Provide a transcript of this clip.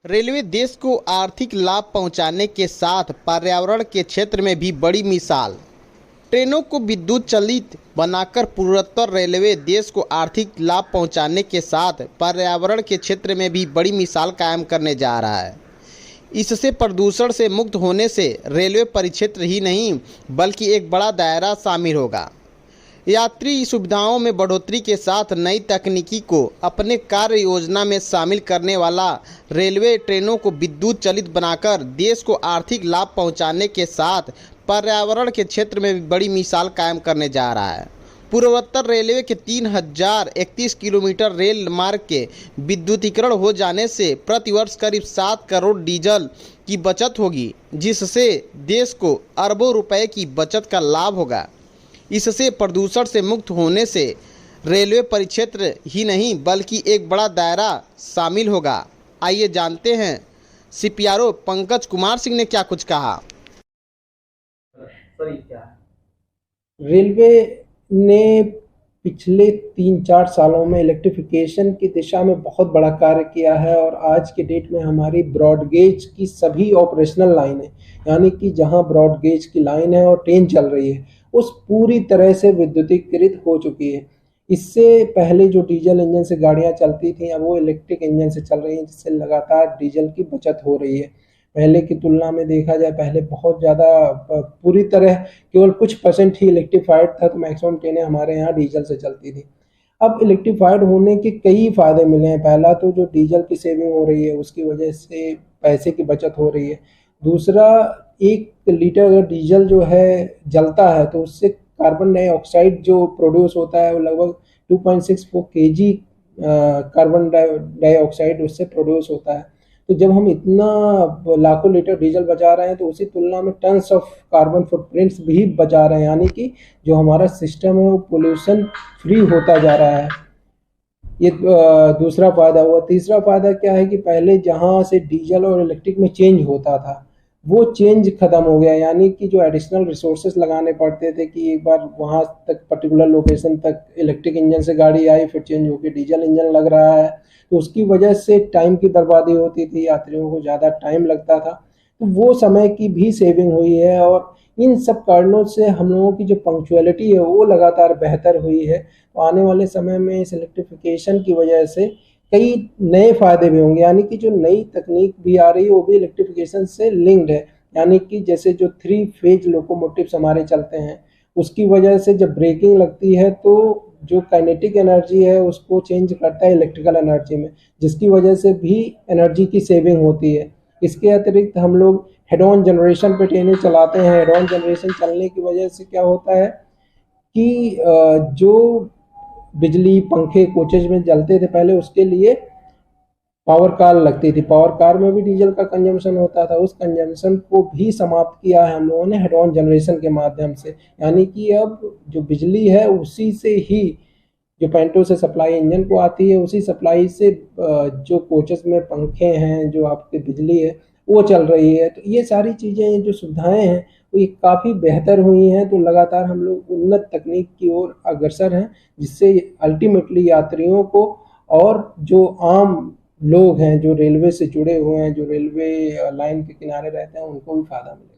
Railway देश को आर्थिक लाभ पहुंचाने के साथ पर्यावरण के क्षेत्र में भी बड़ी मिसाल। ट्रेनों को विद्युत चालित बनाकर पूर्वोत्तर रेलवे देश को आर्थिक लाभ पहुंचाने के साथ पर्यावरण के क्षेत्र में भी बड़ी मिसाल कायम करने जा रहा है। इससे प्रदूषण से मुक्त होने से रेलवे परिक्षेत्र ही नहीं बल्कि एक बड़ा दायरा शामिल होगा। यात्री सुविधाओं में बढ़ोतरी के साथ नई तकनीकी को अपने कार्य योजना में शामिल करने वाला रेलवे ट्रेनों को विद्युत चालित बनाकर देश को आर्थिक लाभ पहुंचाने के साथ पर्यावरण के क्षेत्र में भी बड़ी मिसाल कायम करने जा रहा है। पूर्वोत्तर रेलवे के 3031 किलोमीटर रेल मार्ग के विद्युतीकरण हो जाने से प्रतिवर्ष करीब 7 करोड़ डीजल की बचत होगी, जिससे देश को अरबों रुपए की बचत का लाभ होगा। इससे प्रदूषण से मुक्त होने से रेलवे परिक्षेत्र ही नहीं बल्कि एक बड़ा दायरा शामिल होगा। आइए जानते हैं सीपीआरओ पंकज कुमार सिंह ने क्या कुछ कहा। रेलवे ने पिछले 3-4 सालों में इलेक्ट्रिफिकेशन की दिशा में बहुत बड़ा कार्य किया है और आज के डेट में हमारी ब्रॉडगेज की सभी ऑपरेशनल लाइनें, यानी कि जहां ब्रॉडगेज की लाइन है और ट्रेन चल रही है, उस पूरी तरह से विद्युतीकृत हो चुकी है। इससे पहले जो डीजल इंजन से गाड़ियां चलती थी, अब वो इलेक्ट्रिक इंजन से चल रही हैं, जिससे लगातार डीजल की बचत हो रही है। पहले की तुलना में देखा जाए, पहले बहुत ज़्यादा पूरी तरह केवल कुछ % ही इलेक्ट्रीफाइड था, तो मैक्सिमम ट्रेनें हमारे यहाँ डीजल से चलती थी। अब इलेक्ट्रीफाइड होने के कई फ़ायदे मिले हैं। पहला तो जो डीजल की सेविंग हो रही है, उसकी वजह से पैसे की बचत हो रही है। दूसरा, 1 लीटर अगर डीजल जो है जलता है तो उससे कार्बन डाइऑक्साइड जो प्रोड्यूस होता है वो लगभग 2.64 kg कार्बन डाइऑक्साइड उससे प्रोड्यूस होता है। तो जब हम इतना लाखों लीटर डीजल बचा रहे हैं तो उसी तुलना में टन्स ऑफ कार्बन फुटप्रिंट्स भी बचा रहे हैं, यानी कि जो हमारा सिस्टम है वो पोल्यूशन फ्री होता जा रहा है। ये दूसरा फ़ायदा हुआ। तीसरा फ़ायदा क्या है कि पहले जहाँ से डीजल और इलेक्ट्रिक में चेंज होता था, वो चेंज ख़त्म हो गया, यानी कि जो एडिशनल रिसोर्सेज लगाने पड़ते थे कि एक बार वहाँ तक पर्टिकुलर लोकेशन तक इलेक्ट्रिक इंजन से गाड़ी आई, फिर चेंज होकर डीजल इंजन लग रहा है, तो उसकी वजह से टाइम की बर्बादी होती थी, यात्रियों को ज़्यादा टाइम लगता था। तो वो समय की भी सेविंग हुई है और इन सब कारणों से हम लोगों की जो पंक्चुअलिटी है वो लगातार बेहतर हुई है। तो आने वाले समय में इस इलेक्ट्रिफिकेशन की वजह से कई नए फ़ायदे भी होंगे, यानी कि जो नई तकनीक भी आ रही है वो भी इलेक्ट्रिफिकेशन से लिंक्ड है। यानी कि जैसे जो 3 फेज लोकोमोटिव्स हमारे चलते हैं, उसकी वजह से जब ब्रेकिंग लगती है तो जो काइनेटिक एनर्जी है उसको चेंज करता है इलेक्ट्रिकल एनर्जी में, जिसकी वजह से भी एनर्जी की सेविंग होती है। इसके अतिरिक्त हम लोग हेड ऑन जनरेशन पे ट्रेनें चलाते हैं। हेड ऑन जनरेशन चलने की वजह से क्या होता है कि जो बिजली पंखे कोचेज में जलते थे पहले, उसके लिए पावर कार लगती थी। पावर कार में भी डीजल का कंजम्पशन होता था। उस कंजम्पशन को भी समाप्त किया है हम लोगों ने हेड ऑन जनरेशन के माध्यम से, यानी कि अब जो बिजली है उसी से ही, जो पेंटो से सप्लाई इंजन को आती है, उसी सप्लाई से जो कोचेस में पंखे हैं, जो आपकी बिजली है वो चल रही है। तो ये सारी चीज़ें, जो सुविधाएं हैं वो ये काफ़ी बेहतर हुई हैं। तो लगातार हम लोग उन्नत तकनीक की ओर अग्रसर हैं, जिससे अल्टीमेटली यात्रियों को और जो आम लोग हैं, जो रेलवे से जुड़े हुए हैं, जो रेलवे लाइन के किनारे रहते हैं, उनको भी फ़ायदा मिलेगा।